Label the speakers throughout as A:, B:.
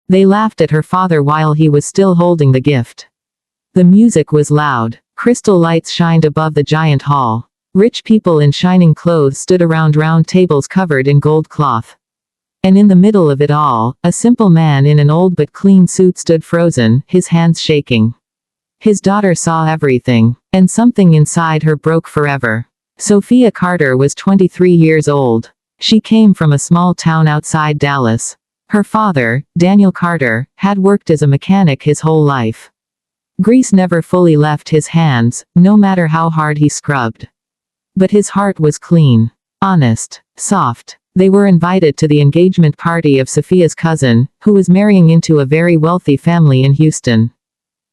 A: They laughed at her father while he was still holding the gift. The music was loud. Crystal lights shined above the giant hall. Rich people in shining clothes stood around round tables covered in gold cloth. And in the middle of it all, a simple man in an old but clean suit stood frozen, his hands shaking. His daughter saw everything, and something inside her broke forever. Sophia Carter was 23 years old. She came from a small town outside Dallas. Her father, Daniel Carter, had worked as a mechanic his whole life. Grease never fully left his hands, no matter how hard he scrubbed. But his heart was clean, honest, soft. They were invited to the engagement party of Sophia's cousin, who was marrying into a very wealthy family in Houston.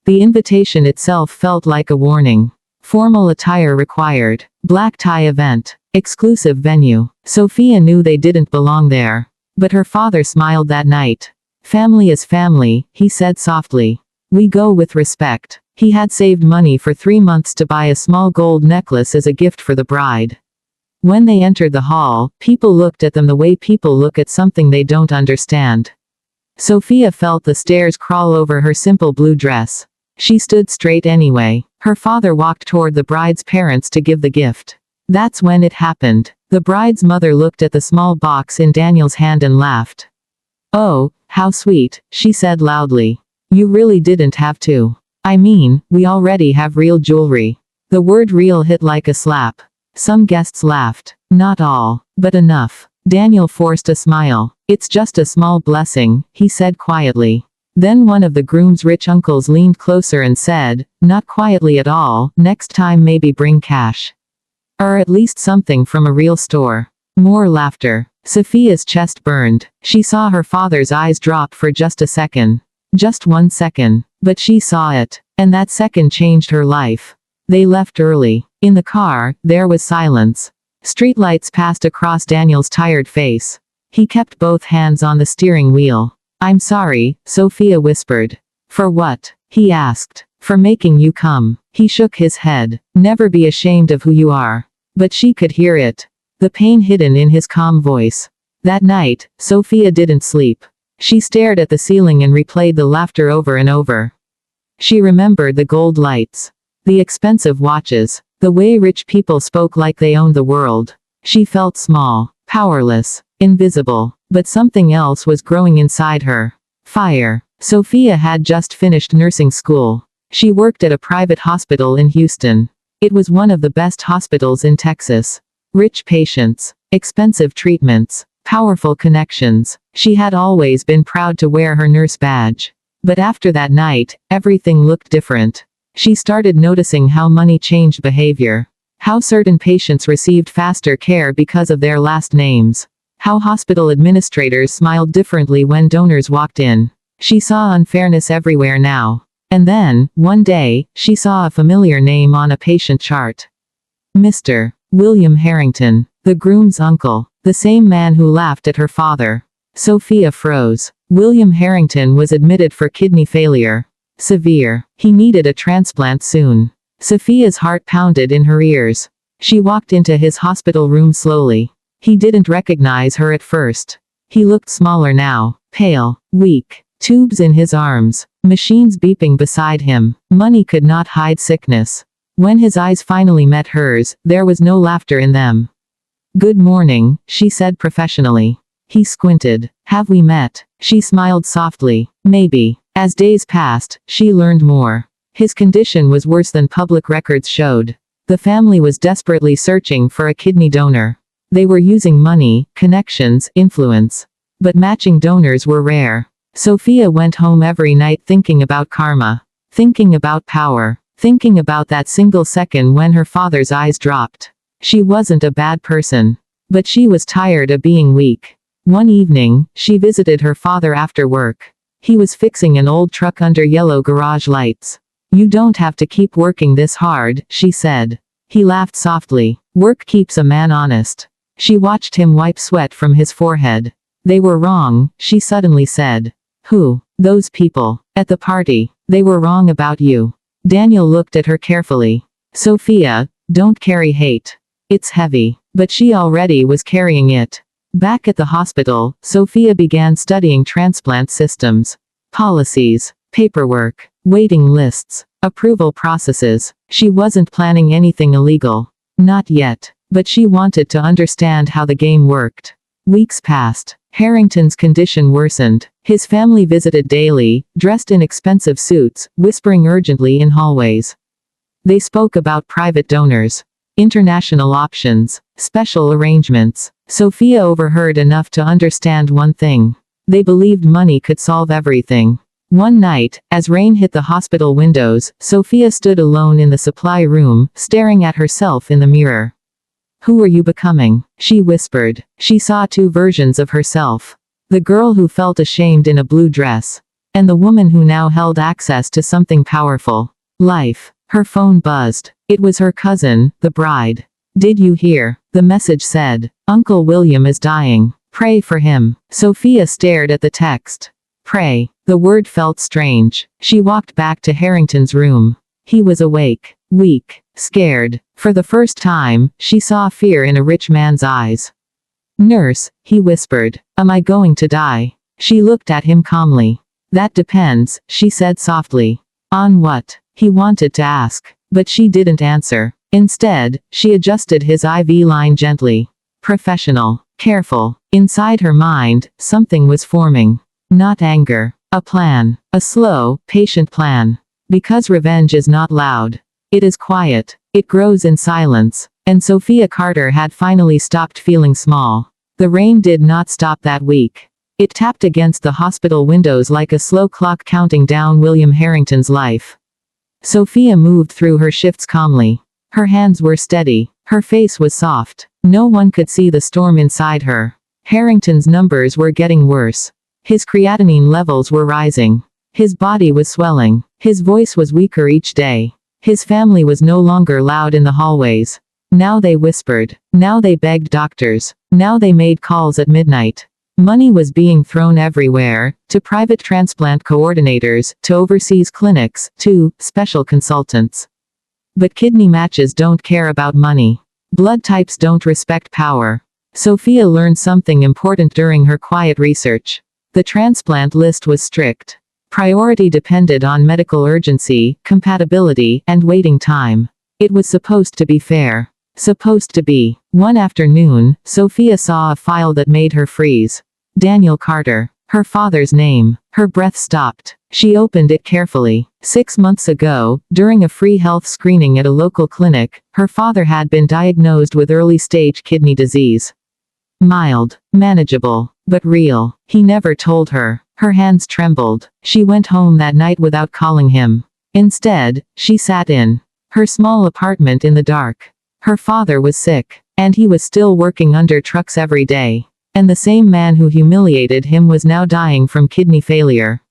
A: The invitation itself felt like a warning. Formal attire required. Black tie event. Exclusive venue. Sophia knew they didn't belong there. But her father smiled that night. Family is family, he said softly. We go with respect. He had saved money for 3 months to buy a small gold necklace as a gift for the bride. When they entered the hall, people looked at them the way people look at something they don't understand. Sophia felt the stares crawl over her simple blue dress. She stood straight anyway. Her father walked toward the bride's parents to give the gift. That's when it happened. The bride's mother looked at the small box in Daniel's hand and laughed. Oh, how sweet, she said loudly. You really didn't have to. I mean, we already have real jewelry. The word real hit like a slap. Some guests laughed. Not all, but enough. Daniel forced a smile. It's just a small blessing, he said quietly. Then one of the groom's rich uncles leaned closer and said, not quietly at all, next time maybe bring cash. Or at least something from a real store. More laughter. Sophia's chest burned. She saw her father's eyes drop for just a second. Just 1 second. But she saw it. And that second changed her life. They left early. In the car, there was silence. Streetlights passed across Daniel's tired face. He kept both hands on the steering wheel. I'm sorry, Sophia whispered. For what? He asked. For making you come. He shook his head. Never be ashamed of who you are. But she could hear it. The pain hidden in his calm voice. That night, Sophia didn't sleep. She stared at the ceiling and replayed the laughter over and over. She remembered the gold lights. The expensive watches. The way rich people spoke like they owned the world. She felt small, powerless, invisible. But something else was growing inside her. Fire. Sophia had just finished nursing school. She worked at a private hospital in Houston. It was one of the best hospitals in Texas. Rich patients, expensive treatments, powerful connections. She had always been proud to wear her nurse badge. But after that night, everything looked different. She started noticing how money changed behavior. How certain patients received faster care because of their last names. How hospital administrators smiled differently when donors walked in. She saw unfairness everywhere now. And then, one day, she saw a familiar name on a patient chart. Mr. William Harrington, the groom's uncle, the same man who laughed at her father. Sophia froze. William Harrington was admitted for kidney failure. Severe. He needed a transplant soon. Sophia's heart pounded in her ears. She walked into his hospital room slowly. He didn't recognize her at first. He looked smaller now, pale, weak, tubes in his arms, machines beeping beside him. Money could not hide sickness. When his eyes finally met hers, there was no laughter in them. Good morning, she said professionally. He squinted. Have we met? She smiled softly. Maybe. As days passed, she learned more. His condition was worse than public records showed. The family was desperately searching for a kidney donor. They were using money, connections, influence. But matching donors were rare. Sophia went home every night thinking about karma. Thinking about power. Thinking about that single second when her father's eyes dropped. She wasn't a bad person. But she was tired of being weak. One evening, she visited her father after work. He was fixing an old truck under yellow garage lights. You don't have to keep working this hard, she said. He laughed softly. Work keeps a man honest. She watched him wipe sweat from his forehead. They were wrong, she suddenly said. Who? Those people. At the party. They were wrong about you. Daniel looked at her carefully. Sophia, don't carry hate. It's heavy. But she already was carrying it. Back at the hospital, Sophia began studying transplant systems. Policies, paperwork, waiting lists, approval processes. She wasn't planning anything illegal. Not yet. But she wanted to understand how the game worked. Weeks passed. Harrington's condition worsened. His family visited daily, dressed in expensive suits, whispering urgently in hallways. They spoke about private donors, international options, special arrangements. Sophia overheard enough to understand one thing. They believed money could solve everything. One night, as rain hit the hospital windows, Sophia stood alone in the supply room, staring at herself in the mirror. "Who are you becoming?" she whispered. She saw two versions of herself. The girl who felt ashamed in a blue dress. And the woman who now held access to something powerful. Life. Her phone buzzed. It was her cousin, the bride. "Did you hear?" The message said. "Uncle William is dying. Pray for him." Sophia stared at the text. Pray. The word felt strange. She walked back to Harrington's room. He was awake. Weak. Scared. For the first time, she saw fear in a rich man's eyes. "Nurse," he whispered. "Am I going to die?" She looked at him calmly. "That depends," she said softly. "On what?" he wanted to ask. But she didn't answer. Instead, she adjusted his IV line gently. Professional. Careful. Inside her mind, something was forming. Not anger. A plan. A slow, patient plan. Because revenge is not loud. It is quiet. It grows in silence. And Sophia Carter had finally stopped feeling small. The rain did not stop that week. It tapped against the hospital windows like a slow clock counting down William Harrington's life. Sophia moved through her shifts calmly. Her hands were steady. Her face was soft. No one could see the storm inside her. Harrington's numbers were getting worse. His creatinine levels were rising. His body was swelling. His voice was weaker each day. His family was no longer loud in the hallways. Now they whispered. Now they begged doctors. Now they made calls at midnight. Money was being thrown everywhere, to private transplant coordinators, to overseas clinics, to special consultants. But kidney matches don't care about money. Blood types don't respect power. Sophia learned something important during her quiet research. The transplant list was strict. Priority depended on medical urgency, compatibility, and waiting time. It was supposed to be fair. Supposed to be. One afternoon, Sophia saw a file that made her freeze. Daniel Carter. Her father's name. Her breath stopped. She opened it carefully. 6 months ago, during a free health screening at a local clinic, her father had been diagnosed with early-stage kidney disease. Mild. Manageable. But real. He never told her. Her hands trembled. She went home that night without calling him. Instead, she sat in her small apartment in the dark. Her father was sick. And he was still working under trucks every day. And the same man who humiliated him was now dying from kidney failure.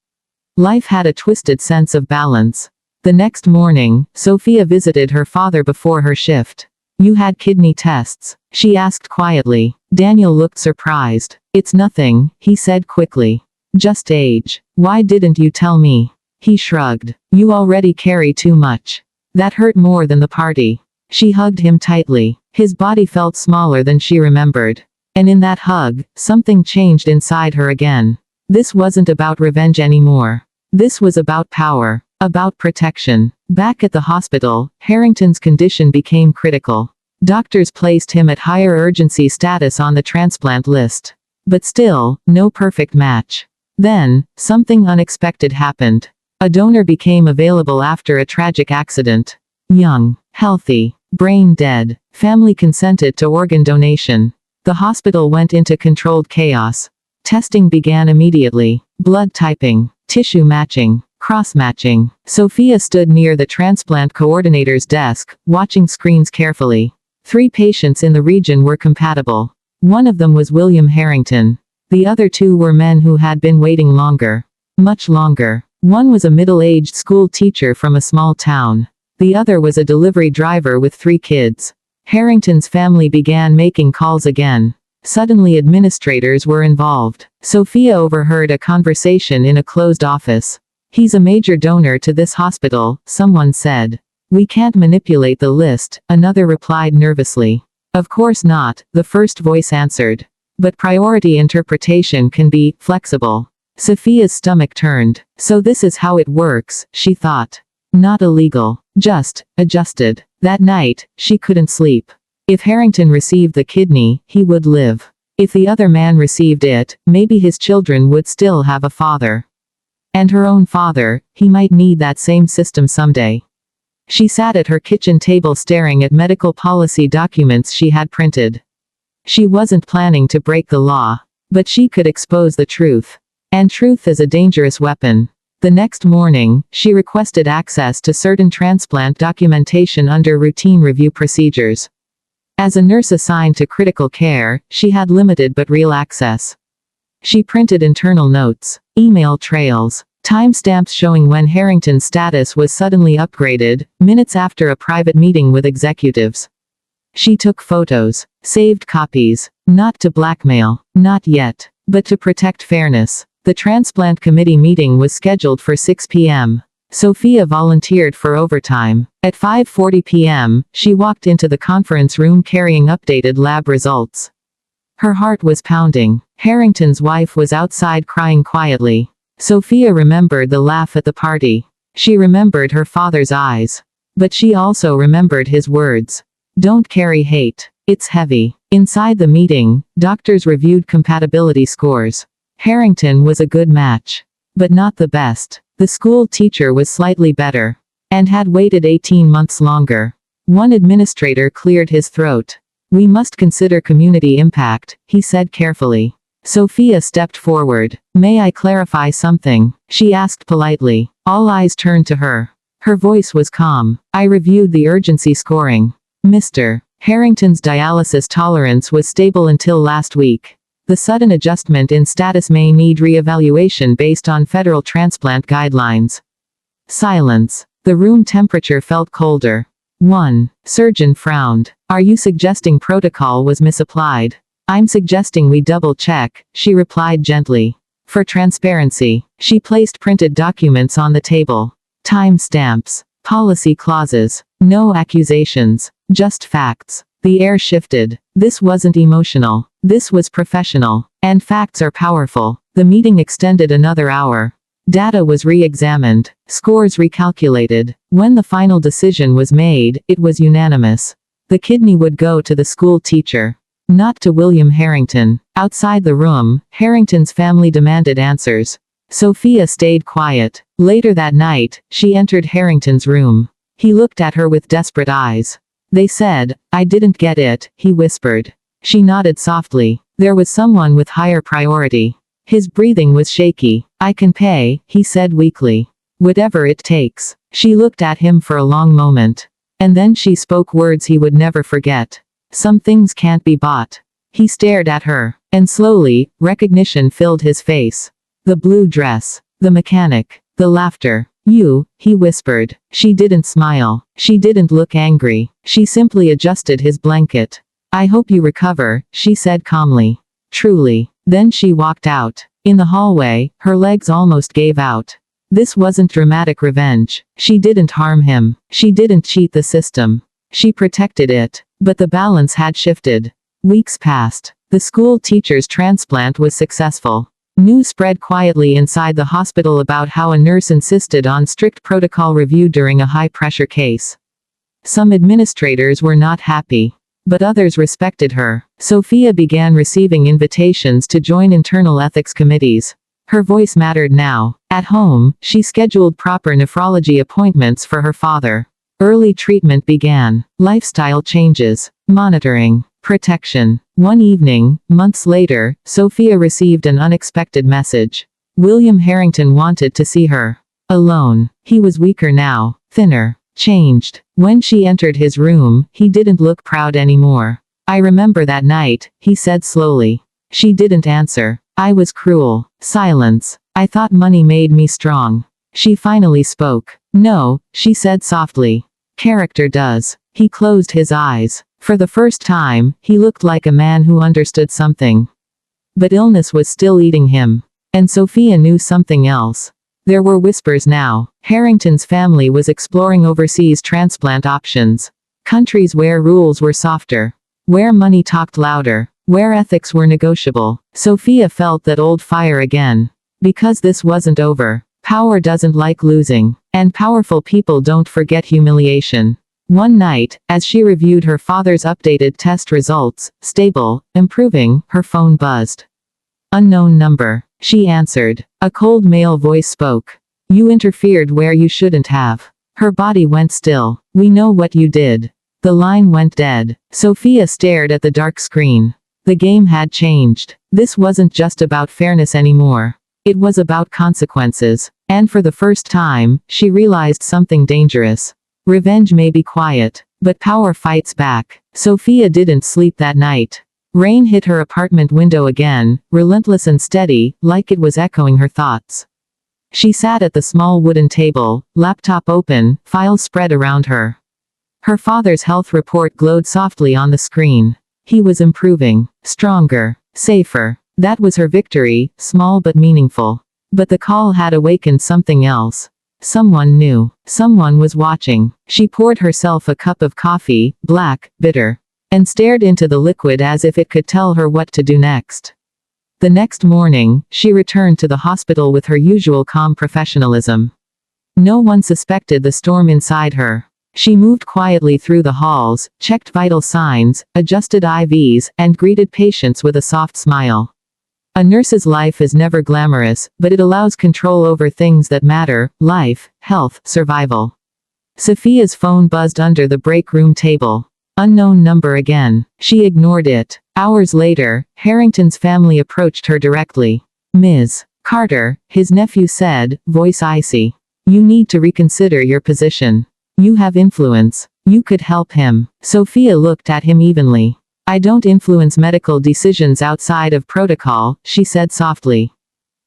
A: Life had a twisted sense of balance. The next morning, Sophia visited her father before her shift. "You had kidney tests?" she asked quietly. Daniel looked surprised. "It's nothing," he said quickly. "Just age. Why didn't you tell me?" He shrugged. "You already carry too much." That hurt more than the party. She hugged him tightly. His body felt smaller than she remembered. And in that hug, something changed inside her again. This wasn't about revenge anymore. This was about power. About protection. Back at the hospital, Harrington's condition became critical. Doctors placed him at higher urgency status on the transplant list. But still, no perfect match. Then, something unexpected happened. A donor became available after a tragic accident. Young, healthy, brain dead. Family consented to organ donation. The hospital went into controlled chaos. Testing began immediately. Blood typing, tissue matching, cross-matching. Sophia stood near the transplant coordinator's desk, watching screens carefully. 3 patients in the region were compatible. One of them was William Harrington. The other 2 were men who had been waiting longer. Much longer. One was a middle-aged school teacher from a small town. The other was a delivery driver with 3 kids. Harrington's family began making calls again. Suddenly administrators were involved. Sophia overheard a conversation in a closed office. "He's a major donor to this hospital," someone said. "We can't manipulate the list," another replied nervously. "Of course not," the first voice answered. "But priority interpretation can be flexible." Sophia's stomach turned. So this is how it works, she thought. Not illegal. Just adjusted. That night, she couldn't sleep. If Harrington received the kidney, he would live. If the other man received it, maybe his children would still have a father. And her own father, he might need that same system someday. She sat at her kitchen table staring at medical policy documents she had printed. She wasn't planning to break the law, but she could expose the truth. And truth is a dangerous weapon. The next morning, she requested access to certain transplant documentation under routine review procedures. As a nurse assigned to critical care, she had limited but real access. She printed internal notes, email trails, timestamps showing when Harrington's status was suddenly upgraded, minutes after a private meeting with executives. She took photos, saved copies, not to blackmail, not yet, but to protect fairness. The transplant committee meeting was scheduled for 6 p.m. Sophia volunteered for overtime. At 5:40 p.m., she walked into the conference room carrying updated lab results. Her heart was pounding. Harrington's wife was outside crying quietly. Sophia remembered the laugh at the party. She remembered her father's eyes. But she also remembered his words. Don't carry hate. It's heavy. Inside the meeting, doctors reviewed compatibility scores. Harrington was a good match. But not the best. The school teacher was slightly better. And had waited 18 months longer. One administrator cleared his throat. We must consider community impact, he said carefully. Sophia stepped forward. May I clarify something? She asked politely. All eyes turned to her. Her voice was calm. I reviewed the urgency scoring. Mr. Harrington's dialysis tolerance was stable until last week. The sudden adjustment in status may need re-evaluation based on federal transplant guidelines. Silence. The room temperature felt colder. One surgeon frowned. Are you suggesting protocol was misapplied? I'm suggesting we double-check, she replied gently. For transparency, she placed printed documents on the table. Time stamps. Policy clauses. No accusations. Just facts. The air shifted. This wasn't emotional. This was professional. And facts are powerful. The meeting extended another hour. Data was re-examined. Scores recalculated. When the final decision was made, it was unanimous. The kidney would go to the school teacher. Not to William Harrington. Outside the room, Harrington's family demanded answers. Sophia stayed quiet. Later that night, she entered Harrington's room. He looked at her with desperate eyes. They said, I didn't get it, he whispered. She nodded softly. There was someone with higher priority. His breathing was shaky. I can pay, he said weakly. Whatever it takes. She looked at him for a long moment. And then she spoke words he would never forget. Some things can't be bought. He stared at her. And slowly, recognition filled his face. The blue dress. The mechanic. The laughter. You, he whispered. She didn't smile. She didn't look angry. She simply adjusted his blanket. I hope you recover, she said calmly. Truly. Then she walked out. In the hallway, her legs almost gave out. This wasn't dramatic revenge. She didn't harm him. She didn't cheat the system. She protected it. But the balance had shifted. Weeks passed. The school teacher's transplant was successful. News spread quietly inside the hospital about how a nurse insisted on strict protocol review during a high-pressure case. Some administrators were not happy. But others respected her. Sophia began receiving invitations to join internal ethics committees. Her voice mattered now. At home, she scheduled proper nephrology appointments for her father. Early treatment began. Lifestyle changes. Monitoring. Protection. One evening, months later, Sophia received an unexpected message. William Harrington wanted to see her. Alone. He was weaker now. Thinner. Changed. When she entered his room, he didn't look proud anymore. I remember that night, he said slowly. She didn't answer. I was cruel. Silence. I thought money made me strong. She finally spoke. No, she said softly. Character does. He closed his eyes. For the first time, he looked like a man who understood something. But illness was still eating him. And Sophia knew something else. There were whispers now. Harrington's family was exploring overseas transplant options. Countries where rules were softer. Where money talked louder. Where ethics were negotiable. Sophia felt that old fire again. Because this wasn't over. Power doesn't like losing. And powerful people don't forget humiliation. One night, as she reviewed her father's updated test results, stable, improving, her phone buzzed. Unknown number. She answered. A cold male voice spoke. You interfered where you shouldn't have. Her body went still. We know what you did. The line went dead. Sophia stared at the dark screen. The game had changed. This wasn't just about fairness anymore. It was about consequences. And for the first time, she realized something dangerous. Revenge may be quiet, but power fights back. Sophia didn't sleep that night. Rain hit her apartment window again, relentless and steady, like it was echoing her thoughts. She sat at the small wooden table, laptop open, files spread around her. Her father's health report glowed softly on the screen. He was improving, stronger, safer. That was her victory, small but meaningful. But the call had awakened something else. Someone knew. Someone was watching. She poured herself a cup of coffee, black, bitter, and stared into the liquid as if it could tell her what to do next. The next morning, she returned to the hospital with her usual calm professionalism. No one suspected the storm inside her. She moved quietly through the halls, checked vital signs, adjusted IVs, and greeted patients with a soft smile. A nurse's life is never glamorous, but it allows control over things that matter: life, health, survival. Sophia's phone buzzed under the break room table. Unknown number again. She ignored it. Hours later, Harrington's family approached her directly. Ms. Carter, his nephew said, voice icy. You need to reconsider your position. You have influence. You could help him. Sophia looked at him evenly. I don't influence medical decisions outside of protocol, she said softly.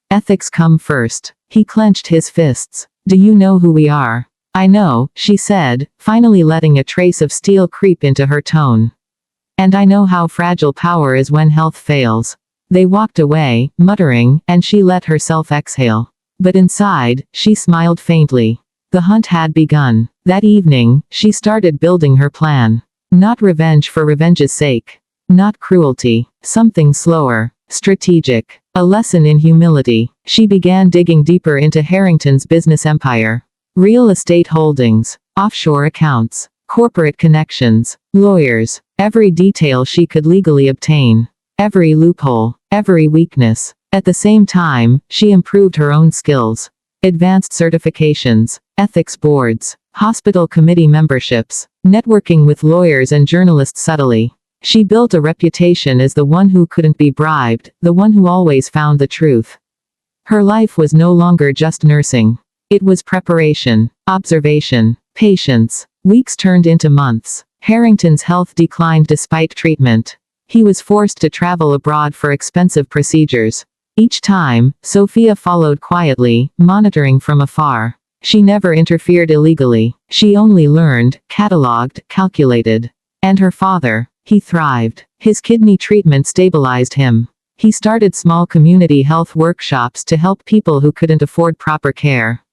A: Ethics come first. He clenched his fists. Do you know who we are? I know, she said, finally letting a trace of steel creep into her tone. And I know how fragile power is when health fails. They walked away, muttering, and she let herself exhale. But inside, she smiled faintly. The hunt had begun. That evening, she started building her plan. Not revenge for revenge's sake. Not cruelty. Something slower. Strategic. A lesson in humility. She began digging deeper into Harrington's business empire. Real estate holdings. Offshore accounts. Corporate connections. Lawyers. Every detail she could legally obtain. Every loophole. Every weakness. At the same time, she improved her own skills. Advanced certifications. Ethics boards. Hospital committee memberships. Networking with lawyers and journalists subtly. She built a reputation as the one who couldn't be bribed, the one who always found the truth. Her life was no longer just nursing. It was preparation, observation, patience. Weeks turned into months. Harrington's health declined despite treatment. He was forced to travel abroad for expensive procedures. Each time, Sophia followed quietly, monitoring from afar. She never interfered illegally. She only learned, cataloged, calculated. And her father, he thrived. His kidney treatment stabilized him. He started small community health workshops to help people who couldn't afford proper care.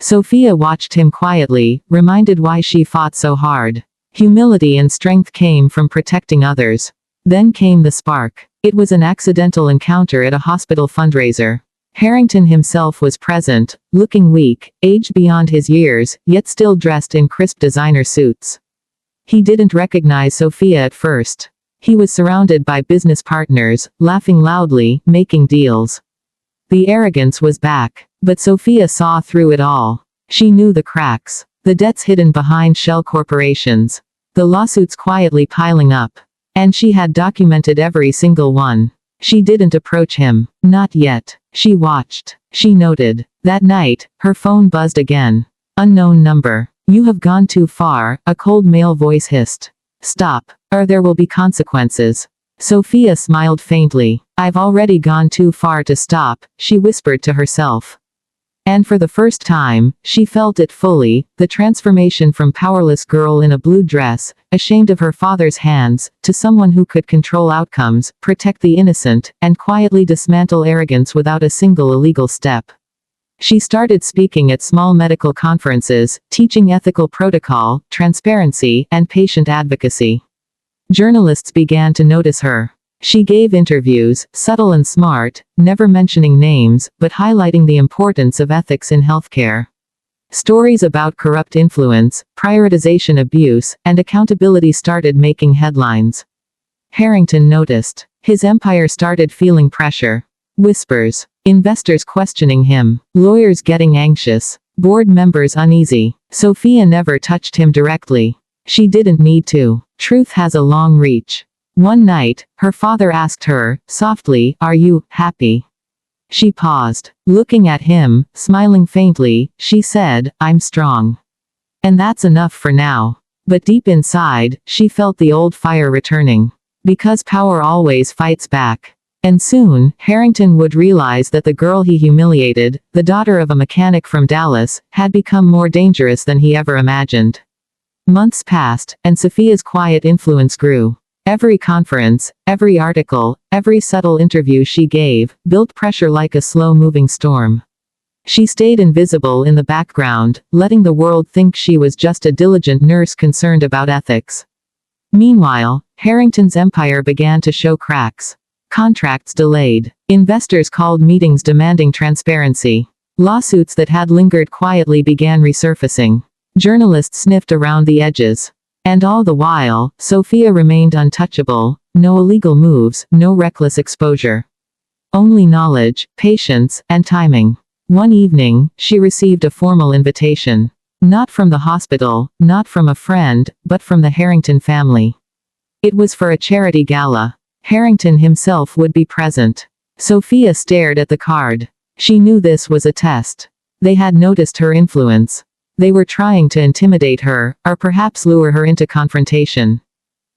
A: Sophia watched him quietly, reminded why she fought so hard. Humility and strength came from protecting others. Then came the spark. It was an accidental encounter at a hospital fundraiser. Harrington himself was present, looking weak, aged beyond his years, yet still dressed in crisp designer suits. He didn't recognize Sophia at first. He was surrounded by business partners, laughing loudly, making deals. The arrogance was back, but Sophia saw through it all. She knew the cracks, the debts hidden behind shell corporations, the lawsuits quietly piling up. And she had documented every single one. She didn't approach him. Not yet. She watched. She noted. That night, her phone buzzed again. Unknown number. You have gone too far, a cold male voice hissed. Stop, or there will be consequences. Sophia smiled faintly. I've already gone too far to stop, she whispered to herself. And for the first time, she felt it fully, the transformation from powerless girl in a blue dress, ashamed of her father's hands, to someone who could control outcomes, protect the innocent, and quietly dismantle arrogance without a single illegal step. She started speaking at small medical conferences, teaching ethical protocol, transparency, and patient advocacy. Journalists began to notice her. She gave interviews, subtle and smart, never mentioning names, but highlighting the importance of ethics in healthcare. Stories about corrupt influence, prioritization abuse, and accountability started making headlines. Harrington noticed. His empire started feeling pressure. Whispers. Investors questioning him. Lawyers getting anxious. Board members uneasy. Sophia never touched him directly. She didn't need to. Truth has a long reach. One night, her father asked her, softly, "Are you happy?" She paused. Looking at him, smiling faintly, she said, "I'm strong. And that's enough for now." But deep inside, she felt the old fire returning. Because power always fights back. And soon, Harrington would realize that the girl he humiliated, the daughter of a mechanic from Dallas, had become more dangerous than he ever imagined. Months passed, and Sophia's quiet influence grew. Every conference, every article, every subtle interview she gave, built pressure like a slow-moving storm. She stayed invisible in the background, letting the world think she was just a diligent nurse concerned about ethics. Meanwhile, Harrington's empire began to show cracks. Contracts delayed. Investors called meetings demanding transparency. Lawsuits that had lingered quietly began resurfacing. Journalists sniffed around the edges. And all the while, Sophia remained untouchable. No illegal moves, no reckless exposure. Only knowledge, patience, and timing. One evening, she received a formal invitation. Not from the hospital, not from a friend, but from the Harrington family. It was for a charity gala. Harrington himself would be present. Sophia stared at the card. She knew this was a test. They had noticed her influence. They were trying to intimidate her, or perhaps lure her into confrontation.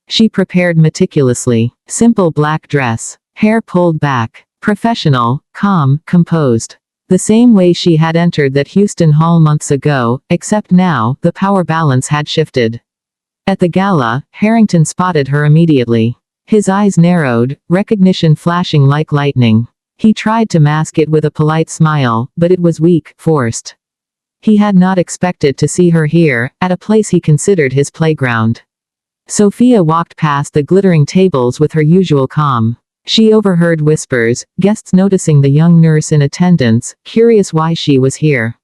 A: She prepared meticulously. Simple black dress. Hair pulled back. Professional, calm, composed. The same way she had entered that Houston hall months ago, except now, the power balance had shifted. At the gala, Harrington spotted her immediately. His eyes narrowed, recognition flashing like lightning. He tried to mask it with a polite smile, but it was weak, forced. He had not expected to see her here, at a place he considered his playground. Sophia walked past the glittering tables with her usual calm. She overheard whispers, guests noticing the young nurse in attendance, curious why she was here.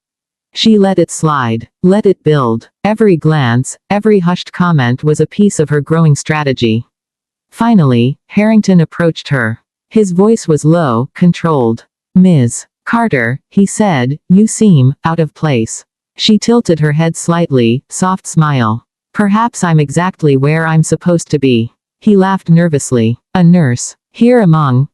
A: She let it slide, let it build. Every glance, every hushed comment was a piece of her growing strategy. Finally, Harrington approached her. His voice was low, controlled. "Ms. Carter," he said, "you seem out of place." She tilted her head slightly, soft smile. "Perhaps I'm exactly where I'm supposed to be." He laughed nervously. "A nurse. Here among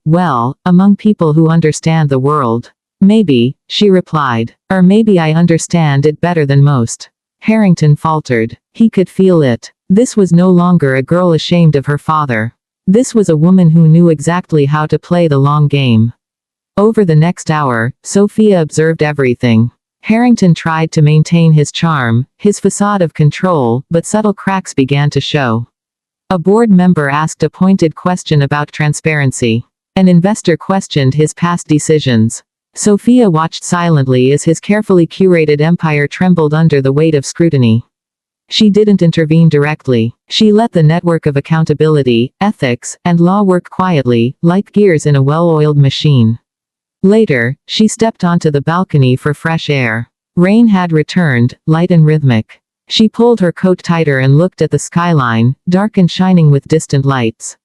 A: people who understand the world." "Maybe," she replied. "Or maybe I understand it better than most." Harrington faltered. He could feel it. This was no longer a girl ashamed of her father. This was a woman who knew exactly how to play the long game. Over the next hour, Sophia observed everything. Harrington tried to maintain his charm, his facade of control, but subtle cracks began to show. A board member asked a pointed question about transparency. An investor questioned his past decisions. Sophia watched silently as his carefully curated empire trembled under the weight of scrutiny. She didn't intervene directly. She let the network of accountability, ethics, and law work quietly, like gears in a well-oiled machine. Later, she stepped onto the balcony for fresh air. Rain had returned, light and rhythmic. She pulled her coat tighter and looked at the skyline, dark and shining with distant lights.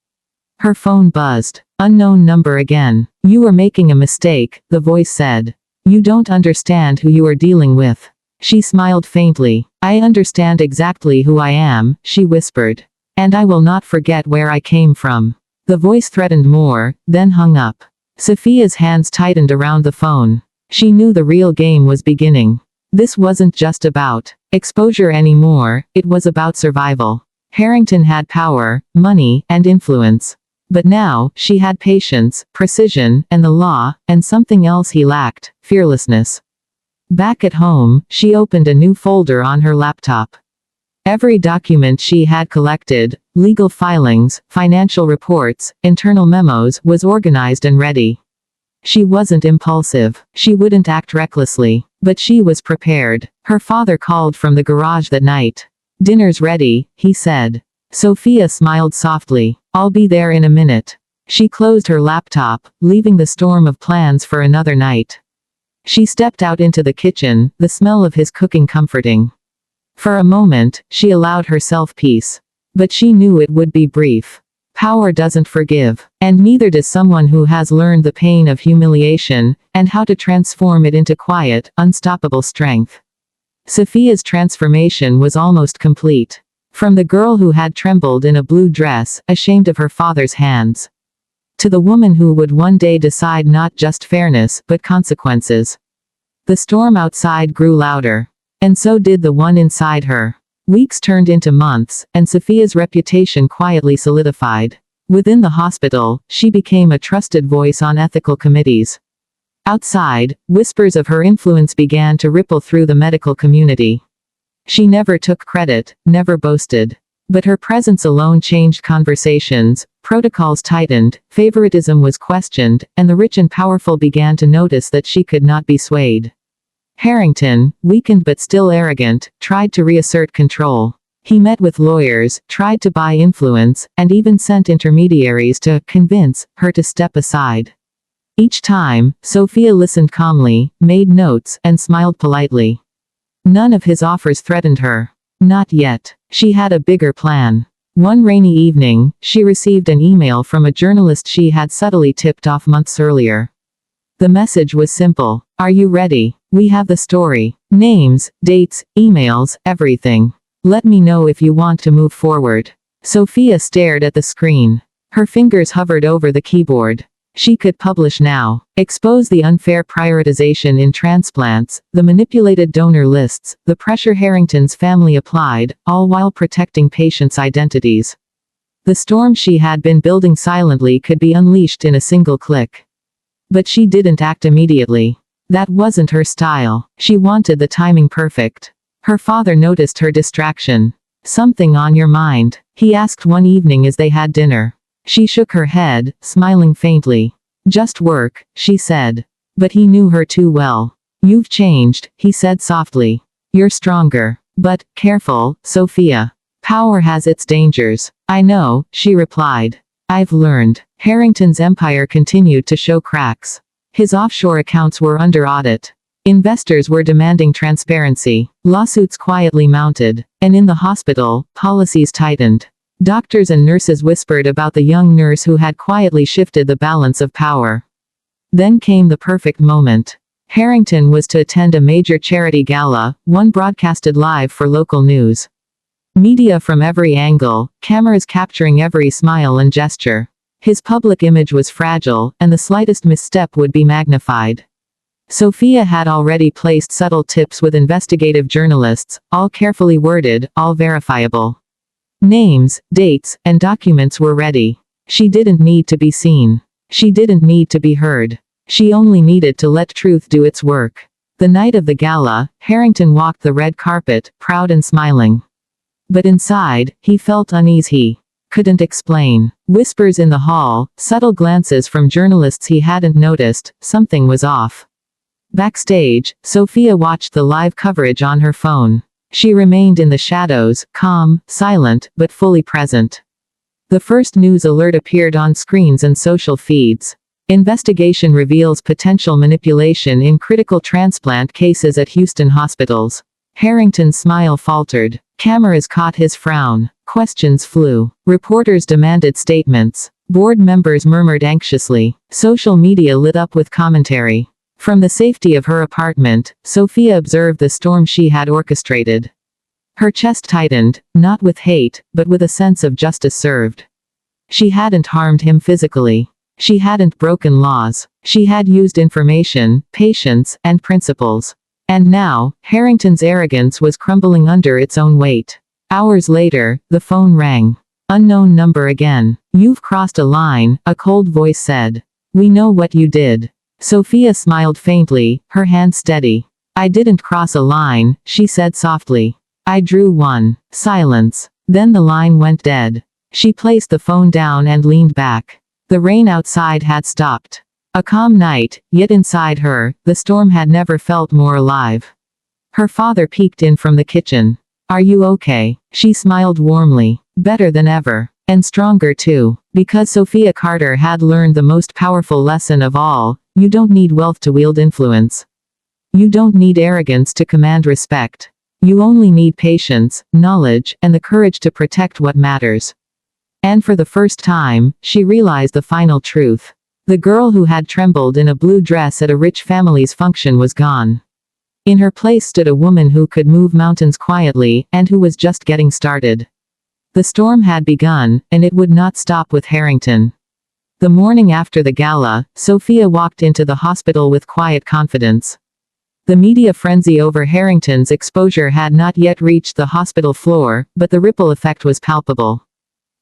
A: Her phone buzzed. Unknown number again. "You were making a mistake," the voice said. "You don't understand who you are dealing with." She smiled faintly. "I understand exactly who I am," she whispered. "And I will not forget where I came from." The voice threatened more, then hung up. Sophia's hands tightened around the phone. She knew the real game was beginning. This wasn't just about exposure anymore, it was about survival. Harrington had power, money, and influence. But now, she had patience, precision, and the law, and something else he lacked, fearlessness. Back at home, she opened a new folder on her laptop. Every document she had collected, legal filings, financial reports, internal memos, was organized and ready. She wasn't impulsive. She wouldn't act recklessly. But she was prepared. Her father called from the garage that night. "Dinner's ready," he said. Sophia smiled softly. "I'll be there in a minute." She closed her laptop, leaving the storm of plans for another night. She stepped out into the kitchen, the smell of his cooking comforting. For a moment, she allowed herself peace. But she knew it would be brief. Power doesn't forgive, and neither does someone who has learned the pain of humiliation, and how to transform it into quiet, unstoppable strength. Sophia's transformation was almost complete. From the girl who had trembled in a blue dress, ashamed of her father's hands, to the woman who would one day decide not just fairness, but consequences. The storm outside grew louder. And so did the one inside her. Weeks turned into months, and Sophia's reputation quietly solidified. Within the hospital, she became a trusted voice on ethical committees. Outside, whispers of her influence began to ripple through the medical community. She never took credit, never boasted. But her presence alone changed conversations, protocols tightened, favoritism was questioned, and the rich and powerful began to notice that she could not be swayed. Harrington, weakened but still arrogant, tried to reassert control. He met with lawyers, tried to buy influence, and even sent intermediaries to convince her to step aside. Each time, Sophia listened calmly, made notes, and smiled politely. None of his offers threatened her. Not yet. She had a bigger plan. One rainy evening, she received an email from a journalist she had subtly tipped off months earlier. The message was simple. Are you ready? We have the story. Names, dates, emails, everything. Let me know if you want to move forward. Sophia stared at the screen. Her fingers hovered over the keyboard. She could publish now. Expose the unfair prioritization in transplants, the manipulated donor lists, the pressure Harrington's family applied, all while protecting patients' identities. The storm she had been building silently could be unleashed in a single click. But she didn't act immediately. That wasn't her style. She wanted the timing perfect. Her father noticed her distraction. Something on your mind? He asked one evening as they had dinner. She shook her head, smiling faintly. Just work, she said. But he knew her too well. You've changed, he said softly. You're stronger. But, careful, Sophia. Power has its dangers. I know, she replied. I've learned. Harrington's empire continued to show cracks. His offshore accounts were under audit. Investors were demanding transparency. Lawsuits quietly mounted. And in the hospital, policies tightened. Doctors and nurses whispered about the young nurse who had quietly shifted the balance of power. Then came the perfect moment. Harrington was to attend a major charity gala, one broadcasted live for local news. Media from every angle, cameras capturing every smile and gesture. His public image was fragile, and the slightest misstep would be magnified. Sophia had already placed subtle tips with investigative journalists, all carefully worded, all verifiable. Names, dates, and documents were ready. She didn't need to be seen. She didn't need to be heard. She only needed to let truth do its work. The night of the gala, Harrington walked the red carpet, proud and smiling. But inside, he felt unease. He couldn't explain. Whispers in the hall, subtle glances from journalists he hadn't noticed, something was off. Backstage, Sophia watched the live coverage on her phone. She remained in the shadows, calm, silent, but fully present. The first news alert appeared on screens and social feeds. Investigation reveals potential manipulation in critical transplant cases at Houston hospitals. Harrington's smile faltered. Cameras caught his frown. Questions flew. Reporters demanded statements. Board members murmured anxiously. Social media lit up with commentary. From the safety of her apartment, Sophia observed the storm she had orchestrated. Her chest tightened, not with hate, but with a sense of justice served. She hadn't harmed him physically. She hadn't broken laws. She had used information, patience, and principles. And now, Harrington's arrogance was crumbling under its own weight. Hours later, the phone rang. Unknown number again. You've crossed a line, a cold voice said. We know what you did. Sophia smiled faintly, her hand steady. I didn't cross a line, she said softly. I drew one. Silence. Then the line went dead. She placed the phone down and leaned back. The rain outside had stopped. A calm night, yet inside her, the storm had never felt more alive. Her father peeked in from the kitchen. Are you okay? She smiled warmly. Better than ever. And stronger too. Because Sophia Carter had learned the most powerful lesson of all: you don't need wealth to wield influence. You don't need arrogance to command respect. You only need patience, knowledge, and the courage to protect what matters. And for the first time, she realized the final truth. The girl who had trembled in a blue dress at a rich family's function was gone. In her place stood a woman who could move mountains quietly, and who was just getting started. The storm had begun, and it would not stop with Harrington. The morning after the gala, Sophia walked into the hospital with quiet confidence. The media frenzy over Harrington's exposure had not yet reached the hospital floor, but the ripple effect was palpable.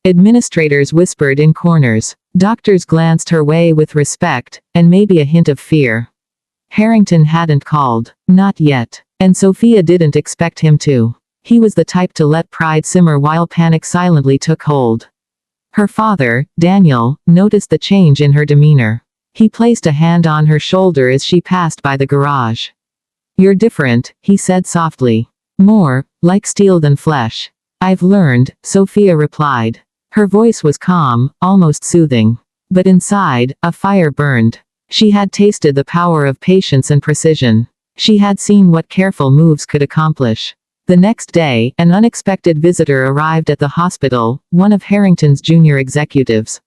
A: Administrators whispered in corners. Doctors glanced her way with respect, and maybe a hint of fear. Harrington hadn't called. Not yet. And Sophia didn't expect him to. He was the type to let pride simmer while panic silently took hold. Her father, Daniel, noticed the change in her demeanor. He placed a hand on her shoulder as she passed by the garage. "You're different," he said softly. "More like steel than flesh." "I've learned," Sophia replied. Her voice was calm, almost soothing. But inside, a fire burned. She had tasted the power of patience and precision. She had seen what careful moves could accomplish. The next day, an unexpected visitor arrived at the hospital, one of Harrington's junior executives.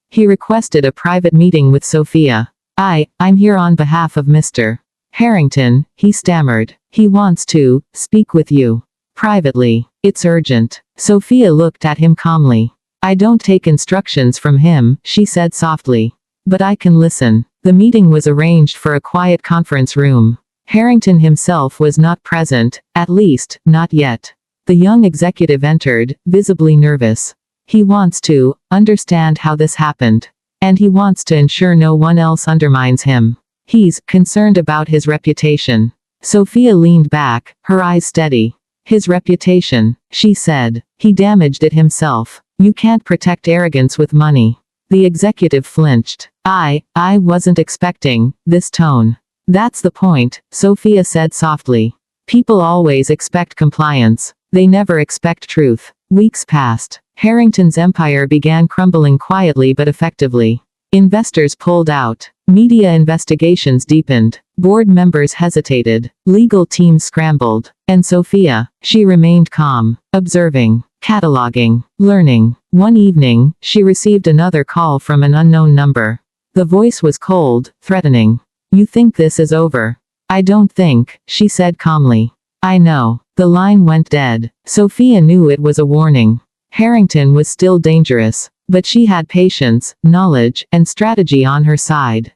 A: He requested a private meeting with Sophia. I'm here on behalf of Mr. Harrington," he stammered. "He wants to speak with you. Privately. It's urgent." Sophia looked at him calmly. "I don't take instructions from him," she said softly. "But I can listen." The meeting was arranged for a quiet conference room. Harrington himself was not present, at least, not yet. The young executive entered, visibly nervous. He wants to understand how this happened. And he wants to ensure no one else undermines him. He's concerned about his reputation. Sophia leaned back, her eyes steady. "His reputation," she said. "He damaged it himself. You can't protect arrogance with money." The executive flinched. I wasn't expecting this tone." "That's the point," Sophia said softly. "People always expect compliance. They never expect truth." Weeks passed. Harrington's empire began crumbling quietly but effectively. Investors pulled out. Media investigations deepened. Board members hesitated. Legal teams scrambled. And Sophia, she remained calm, observing, cataloging, learning. One evening, she received another call from an unknown number. The voice was cold, threatening. "You think this is over?" "I don't think," she said calmly. "I know." The line went dead. Sophia knew it was a warning. Harrington was still dangerous. But she had patience, knowledge, and strategy on her side.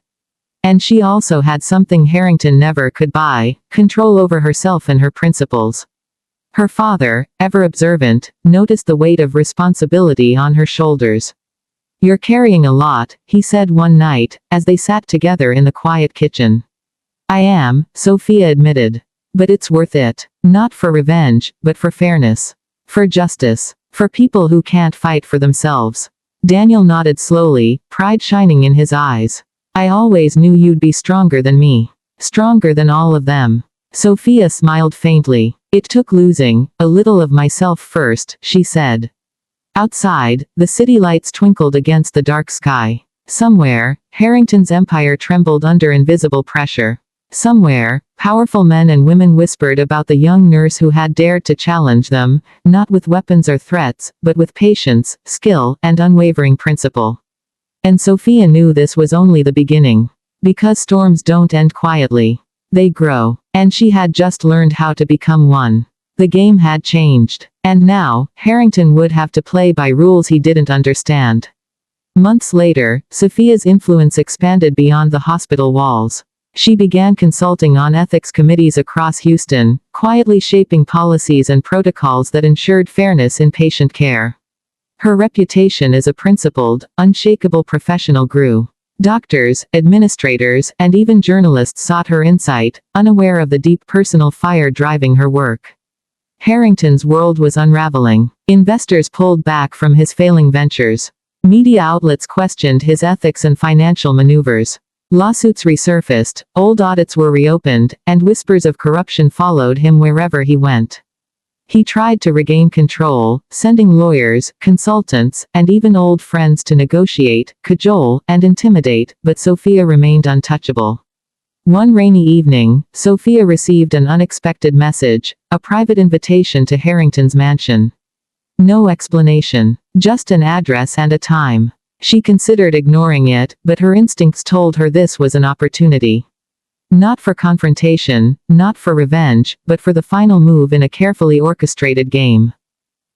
A: And she also had something Harrington never could buy: control over herself and her principles. Her father, ever observant, noticed the weight of responsibility on her shoulders. "You're carrying a lot," he said one night, as they sat together in the quiet kitchen. "I am," Sophia admitted. "But it's worth it. Not for revenge, but for fairness. For justice. For people who can't fight for themselves." Daniel nodded slowly, pride shining in his eyes. "I always knew you'd be stronger than me. Stronger than all of them." Sophia smiled faintly. "It took losing a little of myself first," she said. Outside, the city lights twinkled against the dark sky. Somewhere, Harrington's empire trembled under invisible pressure. Somewhere, powerful men and women whispered about the young nurse who had dared to challenge them, not with weapons or threats, but with patience, skill, and unwavering principle. And Sophia knew this was only the beginning. Because storms don't end quietly. They grow. And she had just learned how to become one. The game had changed. And now, Harrington would have to play by rules he didn't understand. Months later, Sophia's influence expanded beyond the hospital walls. She began consulting on ethics committees across Houston, quietly shaping policies and protocols that ensured fairness in patient care. Her reputation as a principled, unshakable professional grew. Doctors, administrators, and even journalists sought her insight, unaware of the deep personal fire driving her work. Harrington's world was unraveling. Investors pulled back from his failing ventures. Media outlets questioned his ethics and financial maneuvers. Lawsuits resurfaced, old audits were reopened, and whispers of corruption followed him wherever he went. He tried to regain control, sending lawyers, consultants, and even old friends to negotiate, cajole, and intimidate, but Sophia remained untouchable. One rainy evening, Sophia received an unexpected message, a private invitation to Harrington's mansion. No explanation, just an address and a time. She considered ignoring it, but her instincts told her this was an opportunity. Not for confrontation, not for revenge, but for the final move in a carefully orchestrated game.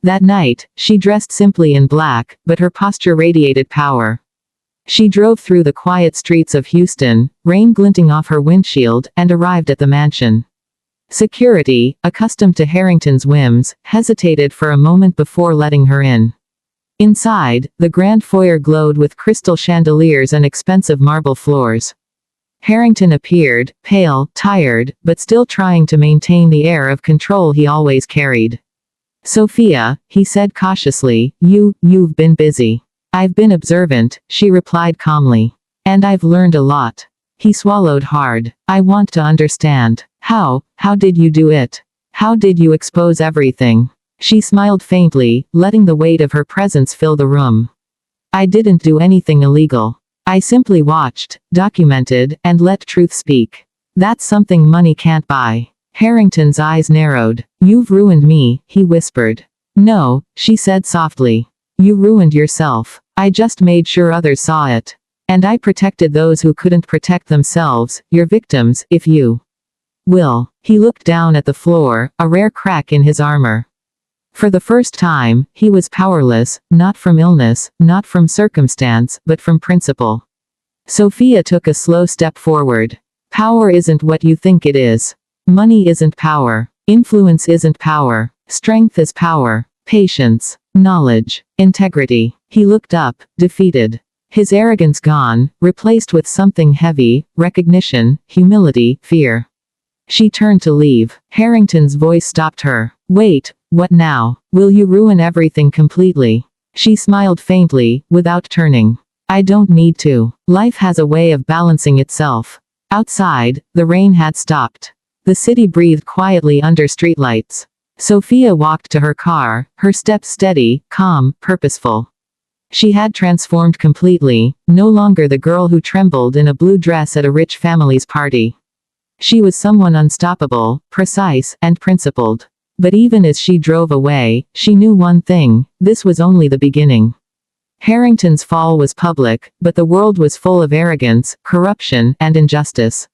A: That night, she dressed simply in black, but her posture radiated power. She drove through the quiet streets of Houston, rain glinting off her windshield, and arrived at the mansion. Security, accustomed to Harrington's whims, hesitated for a moment before letting her in. Inside, the grand foyer glowed with crystal chandeliers and expensive marble floors. Harrington appeared, pale, tired, but still trying to maintain the air of control he always carried. "Sophia," he said cautiously, you've been busy." "I've been observant," she replied calmly. "And I've learned a lot." He swallowed hard. "I want to understand. How did you do it? How did you expose everything?" She smiled faintly, letting the weight of her presence fill the room. "I didn't do anything illegal. I simply watched, documented, and let truth speak. That's something money can't buy." Harrington's eyes narrowed. "You've ruined me," he whispered. "No," she said softly. "You ruined yourself. I just made sure others saw it. And I protected those who couldn't protect themselves, your victims, if you will." He looked down at the floor, a rare crack in his armor. For the first time, he was powerless, not from illness, not from circumstance, but from principle. Sophia took a slow step forward. "Power isn't what you think it is. Money isn't power. Influence isn't power. Strength is power. Patience, knowledge, integrity." He looked up, defeated. His arrogance gone, replaced with something heavy, recognition, humility, fear. She turned to leave. Harrington's voice stopped her. "Wait, what now? Will you ruin everything completely?" She smiled faintly, without turning. "I don't need to. Life has a way of balancing itself." Outside, the rain had stopped. The city breathed quietly under streetlights. Sophia walked to her car, her steps steady, calm, purposeful. She had transformed completely, no longer the girl who trembled in a blue dress at a rich family's party. She was someone unstoppable, precise, and principled. But even as she drove away, she knew one thing: this was only the beginning. Harrington's fall was public, but the world was full of arrogance, corruption, and injustice.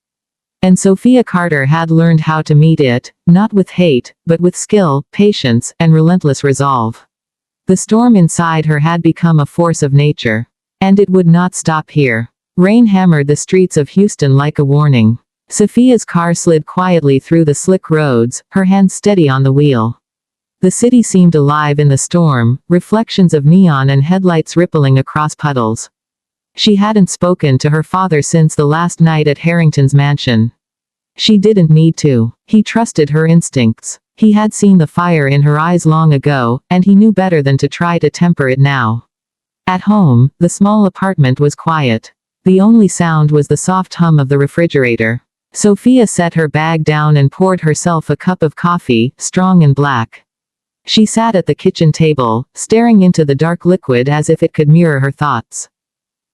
A: And Sophia Carter had learned how to meet it, not with hate, but with skill, patience, and relentless resolve. The storm inside her had become a force of nature. And it would not stop here. Rain hammered the streets of Houston like a warning. Sophia's car slid quietly through the slick roads, her hands steady on the wheel. The city seemed alive in the storm, reflections of neon and headlights rippling across puddles. She hadn't spoken to her father since the last night at Harrington's mansion. She didn't need to. He trusted her instincts. He had seen the fire in her eyes long ago, and he knew better than to try to temper it now. At home, the small apartment was quiet. The only sound was the soft hum of the refrigerator. Sophia set her bag down and poured herself a cup of coffee, strong and black. She sat at the kitchen table, staring into the dark liquid as if it could mirror her thoughts.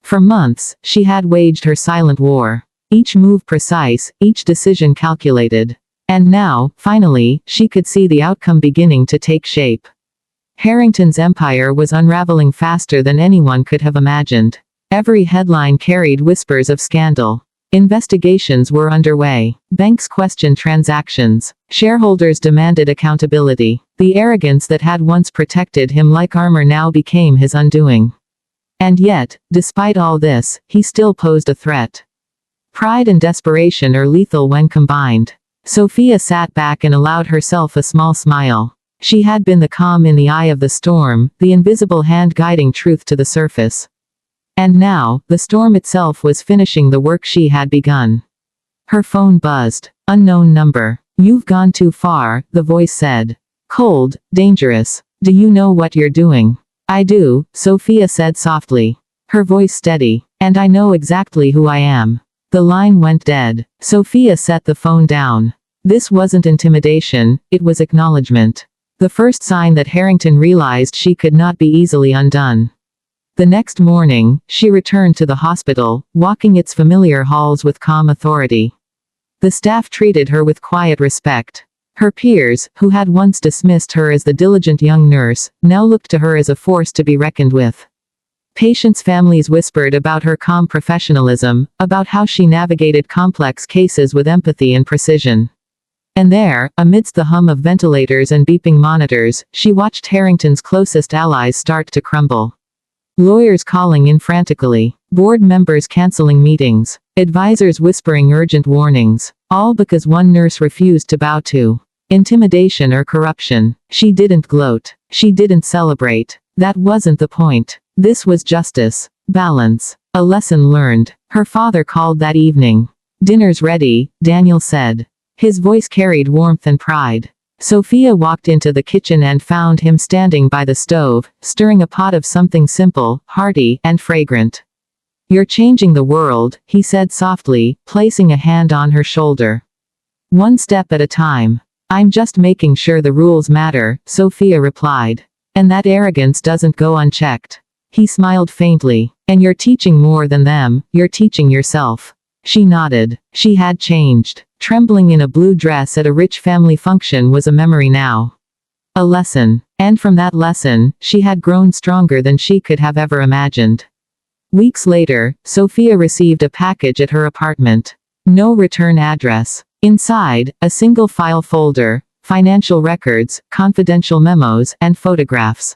A: For months, she had waged her silent war. Each move precise, each decision calculated. And now, finally, she could see the outcome beginning to take shape. Harrington's empire was unraveling faster than anyone could have imagined. Every headline carried whispers of scandal. Investigations were underway. Banks questioned transactions. Shareholders demanded accountability. The arrogance that had once protected him like armor now became his undoing. And yet, despite all this, he still posed a threat. Pride and desperation are lethal when combined. Sophia sat back and allowed herself a small smile. She had been the calm in the eye of the storm, the invisible hand guiding truth to the surface. And now, the storm itself was finishing the work she had begun. Her phone buzzed. Unknown number. "You've gone too far," the voice said. "Cold, dangerous. Do you know what you're doing?" "I do," Sophia said softly. Her voice steady. "And I know exactly who I am." The line went dead. Sophia set the phone down. This wasn't intimidation, it was acknowledgement. The first sign that Harrington realized she could not be easily undone. The next morning, she returned to the hospital, walking its familiar halls with calm authority. The staff treated her with quiet respect. Her peers, who had once dismissed her as the diligent young nurse, now looked to her as a force to be reckoned with. Patients' families whispered about her calm professionalism, about how she navigated complex cases with empathy and precision. And there, amidst the hum of ventilators and beeping monitors, she watched Harrington's closest allies start to crumble. Lawyers calling in frantically. Board members canceling meetings. Advisors whispering urgent warnings. All because one nurse refused to bow to intimidation or corruption. She didn't gloat. She didn't celebrate. That wasn't the point. This was justice. Balance. A lesson learned. Her father called that evening. "Dinner's ready," Daniel said. His voice carried warmth and pride. Sophia walked into the kitchen and found him standing by the stove, stirring a pot of something simple, hearty, and fragrant. "You're changing the world," he said softly, placing a hand on her shoulder. "One step at a time." "I'm just making sure the rules matter," Sophia replied. "And that arrogance doesn't go unchecked." He smiled faintly. "And you're teaching more than them, you're teaching yourself." She nodded. She had changed. Trembling in a blue dress at a rich family function was a memory now. A lesson. And from that lesson, she had grown stronger than she could have ever imagined. Weeks later, Sophia received a package at her apartment. No return address. Inside, a single file folder, financial records, confidential memos, and photographs.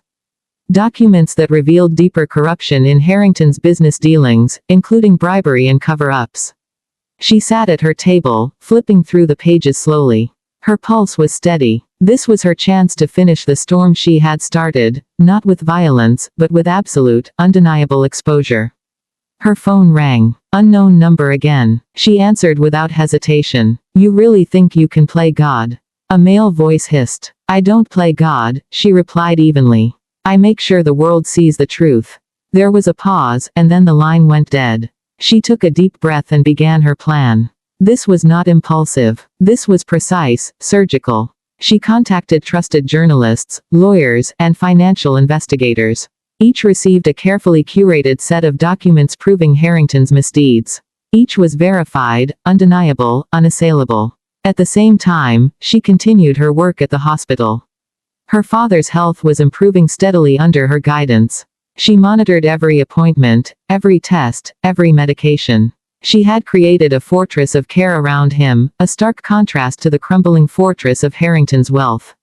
A: Documents that revealed deeper corruption in Harrington's business dealings, including bribery and cover-ups. She sat at her table, flipping through the pages slowly. Her pulse was steady. This was her chance to finish the storm she had started, not with violence, but with absolute, undeniable exposure. Her phone rang. Unknown number again. She answered without hesitation. "You really think you can play God?" A male voice hissed. "I don't play God," she replied evenly. "I make sure the world sees the truth." There was a pause, and then the line went dead. She took a deep breath and began her plan. This was not impulsive. This was precise, surgical. She contacted trusted journalists, lawyers, and financial investigators. Each received a carefully curated set of documents proving Harrington's misdeeds. Each was verified, undeniable, unassailable. At the same time, she continued her work at the hospital. Her father's health was improving steadily under her guidance. She monitored every appointment, every test, every medication. She had created a fortress of care around him, a stark contrast to the crumbling fortress of Harrington's wealth.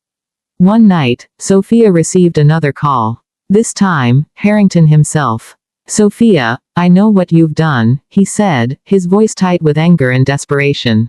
A: One night, Sophia received another call. This time, Harrington himself. "Sophia, I know what you've done," he said, his voice tight with anger and desperation.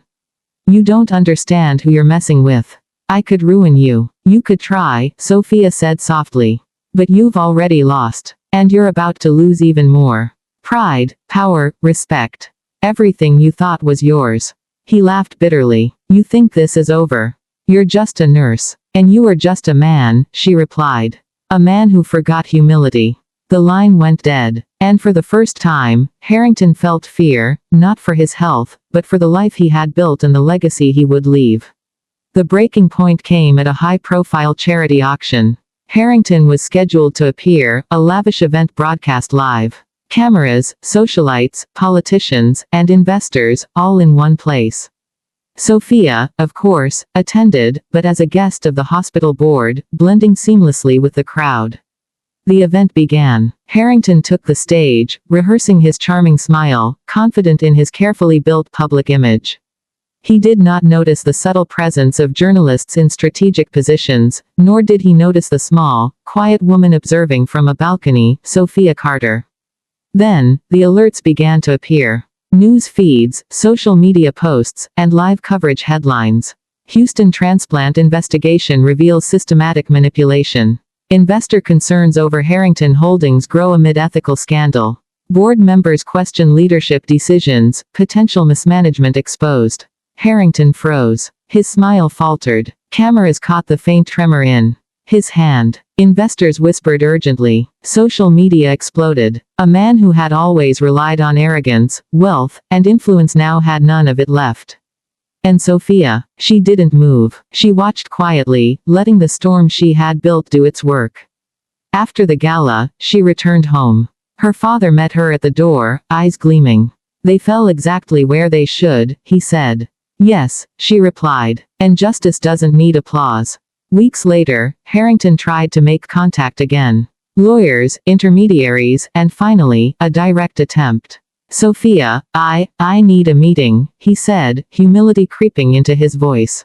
A: "You don't understand who you're messing with. I could ruin you. You could try," Sophia said softly. "But you've already lost. And you're about to lose even more. Pride, power, respect. Everything you thought was yours." He laughed bitterly. "You think this is over. You're just a nurse. And you are just a man," she replied. "A man who forgot humility." The line went dead. And for the first time, Harrington felt fear, not for his health, but for the life he had built and the legacy he would leave. The breaking point came at a high-profile charity auction. Harrington was scheduled to appear, a lavish event broadcast live. Cameras, socialites, politicians, and investors, all in one place. Sophia, of course, attended, but as a guest of the hospital board, blending seamlessly with the crowd. The event began. Harrington took the stage, rehearsing his charming smile, confident in his carefully built public image. He did not notice the subtle presence of journalists in strategic positions, nor did he notice the small, quiet woman observing from a balcony, Sophia Carter. Then, the alerts began to appear. News feeds, social media posts, and live coverage headlines. Houston transplant investigation reveals systematic manipulation. Investor concerns over Harrington Holdings grow amid ethical scandal. Board members question leadership decisions, potential mismanagement exposed. Harrington froze. His smile faltered. Cameras caught the faint tremor in his hand. Investors whispered urgently. Social media exploded. A man who had always relied on arrogance, wealth, and influence now had none of it left. And Sophia, she didn't move. She watched quietly, letting the storm she had built do its work. After the gala, she returned home. Her father met her at the door, eyes gleaming. They fell exactly where they should, he said. Yes, she replied. And justice doesn't need applause. Weeks later, Harrington tried to make contact again. Lawyers, intermediaries, and finally, a direct attempt. Sophia, I need a meeting, he said, humility creeping into his voice.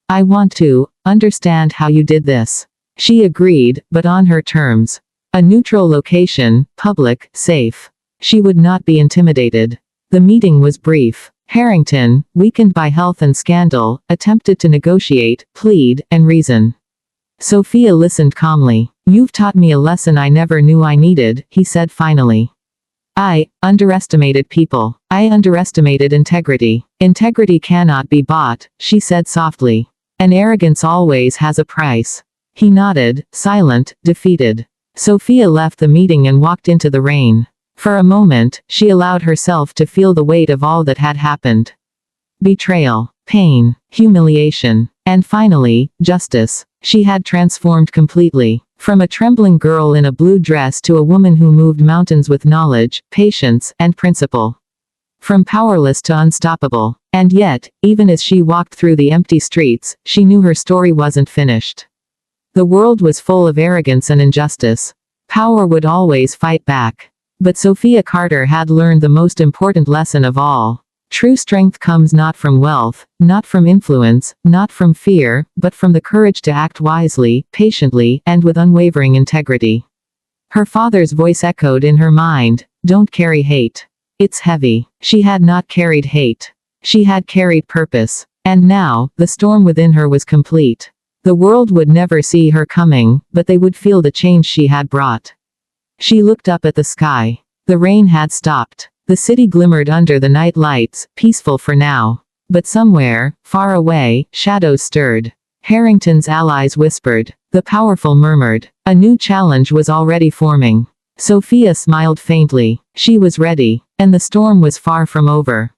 A: I want to understand how you did this. She agreed, but on her terms. A neutral location, public, safe. She would not be intimidated. The meeting was brief. Harrington, weakened by health and scandal, attempted to negotiate, plead, and reason. Sophia listened calmly. You've taught me a lesson I never knew I needed, he said finally. I underestimated people. I underestimated integrity. Integrity cannot be bought, she said softly. And arrogance always has a price. He nodded, silent, defeated. Sophia left the meeting and walked into the rain. For a moment, she allowed herself to feel the weight of all that had happened. Betrayal, pain, humiliation, and finally, justice. She had transformed completely. From a trembling girl in a blue dress to a woman who moved mountains with knowledge, patience, and principle. From powerless to unstoppable. And yet, even as she walked through the empty streets, she knew her story wasn't finished. The world was full of arrogance and injustice. Power would always fight back. But Sophia Carter had learned the most important lesson of all. True strength comes not from wealth, not from influence, not from fear, but from the courage to act wisely, patiently, and with unwavering integrity. Her father's voice echoed in her mind, "Don't carry hate. It's heavy." She had not carried hate. She had carried purpose. And now, the storm within her was complete. The world would never see her coming, but they would feel the change she had brought. She looked up at the sky. The rain had stopped. The city glimmered under the night lights, peaceful for now. But somewhere, far away, shadows stirred. Harrington's allies whispered. The powerful murmured. A new challenge was already forming. Sophia smiled faintly. She was ready. And the storm was far from over.